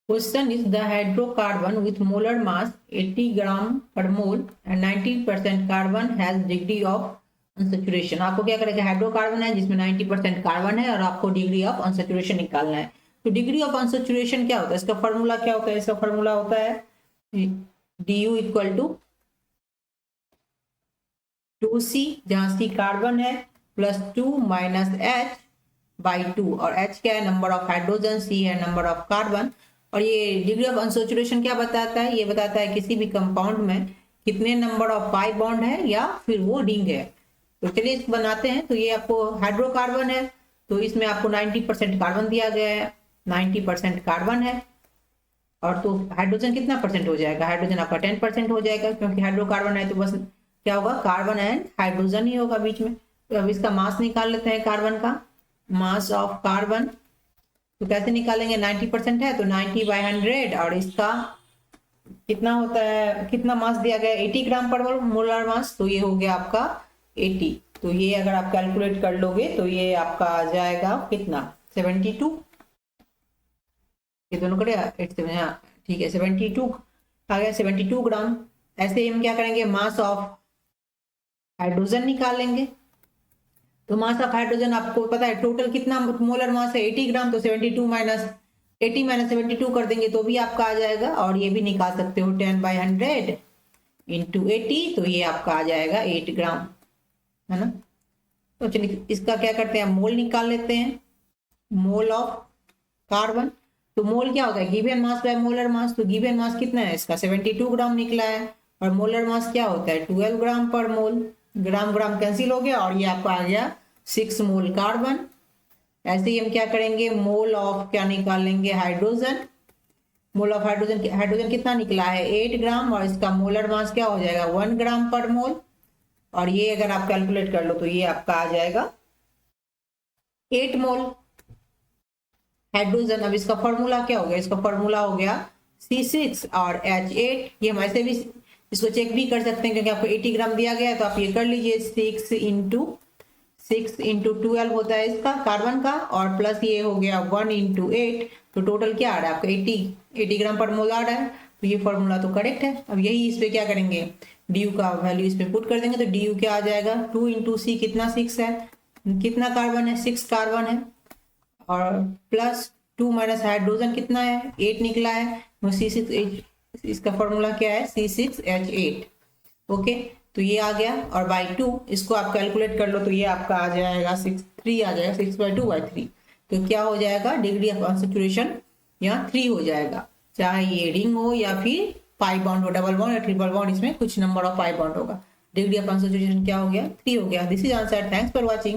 Question is the hydrocarbon with molar mass 80 gram per mole and 90% carbon has degree of unsaturation. आपको क्या करेगा, hydrocarbon है जिसमें 90% carbon है और आपको डिग्री ऑफ अनसेचुरेशन निकालना है। तो डिग्री ऑफ अनसेचुरेशन क्या होता है, इसका फॉर्मूला क्या होता है, इसका फॉर्मूला होता है du इक्वल टू 2c, जहां c कार्बन है, प्लस 2 माइनस h बाई 2, और h क्या है, नंबर ऑफ हाइड्रोजन, c है नंबर ऑफ कार्बन। और ये डिग्री ऑफ अनसेचुरेशन क्या बताता है, ये बताता है किसी भी कंपाउंड में कितने नंबर ऑफ पाई बॉन्ड है या फिर वो रिंग है। तो चलिए इसको बनाते हैं। तो ये आपको हाइड्रोकार्बन है, तो इसमें आपको 90% कार्बन दिया गया है, 90% कार्बन है। और तो हाइड्रोजन कितना परसेंट हो जाएगा, हाइड्रोजन आपका 10% हो जाएगा, क्योंकि हाइड्रोकार्बन है तो बस क्या होगा, कार्बन एंड हाइड्रोजन ही होगा बीच में। तो अब इसका मास निकाल लेते हैं, कार्बन का मास ऑफ कार्बन। तो कैसे निकालेंगे, 90% है तो 90/100, और इसका कितना होता है, कितना मास दिया गया, 80 ग्राम पर मोलर मास, तो ये हो गया आपका 80। तो ये अगर आप कैलकुलेट कर लोगे तो ये आपका आ जाएगा कितना, 72, ये दोनों करेगा 87, हाँ ठीक है, 72 आ गया, 72 ग्राम। ऐसे ही हम क्या करेंगे, मास ऑफ हाइड्रोजन निकालेंगे। तो मास ऑफ हाइड्रोजन आपको पता है टोटल कितना मोलर मास है, 80 ग्राम, तो 72 माइनस 80 माइनस 72 कर देंगे तो भी आपका आ जाएगा। और ये भी निकाल सकते हो 10/100 इंटू 80, तो ये आपका आ जाएगा 8 ग्राम, है ना। तो चलिए इसका क्या करते हैं, मोल निकाल लेते हैं, मोल ऑफ कार्बन। तो मोल क्या होता है, given mass by molar mass. तो गिवन मास कितना है इसका, 72 ग्राम निकला है, और मोलर मास क्या होता है 12 ग्राम पर मोल। ग्राम ग्राम कैंसिल हो गया और ये आपका आ गया 6 मोल कार्बन। ऐसे ही हम क्या करेंगे, मोल ऑफ क्या निकाल लेंगे, hydrogen. Mole of hydrogen, hydrogen कितना निकला है 8 ग्राम, और इसका मोलर मास क्या हो जाएगा 1 ग्राम पर मोल। और ये अगर आप कैलकुलेट कर लो तो ये आपका आ जाएगा 8 मोल हाइड्रोजन। अब इसका फॉर्मूला क्या हो गया, इसका फॉर्मूला हो गया C6 और H8। ये हम ऐसे भी इसको चेक भी कर सकते हैं क्योंकि आपको 80 ग्राम दिया गया है, तो आप ये कर लीजिए 6 इंटू 12 होता है इसका कार्बन का, और प्लस ये हो गया 1 इंटू 8, तो टोटल क्या आ रहा है आपका 80 ग्राम पर मोल आ रहा है। तो ये फॉर्मूला तो करेक्ट है। अब यही इस पे क्या करेंगे, डी का वैल्यू इस पे पुट कर देंगे, तो डी क्या आ जाएगा 2 इंटू सी, कितना 6 है, कितना कार्बन है 6 कार्बन है, और प्लस 2 माइनस हाइड्रोजन कितना है 8 निकला है, तो C6H, इसका फॉर्मूला क्या है C6H8। ओके, तो ये आ गया, और बाई 2 इसको आप कैलकुलेट कर लो तो ये आपका आ जाएगा 3 आ जाएगा, 6/2/3। तो क्या हो जाएगा, डिग्री ऑफ अनसेचुरेशन यहाँ 3 हो जाएगा, चाहे ये रिंग हो या फिर पाई बॉन्ड हो, डबल बॉन्ड या ट्रिपल बॉन्ड, इसमें कुछ नंबर ऑफ पाई बॉन्ड होगा। डिग्री ऑफ अनसेचुरेशन क्या हो गया 3 हो गया। This is answer, thanks for watching.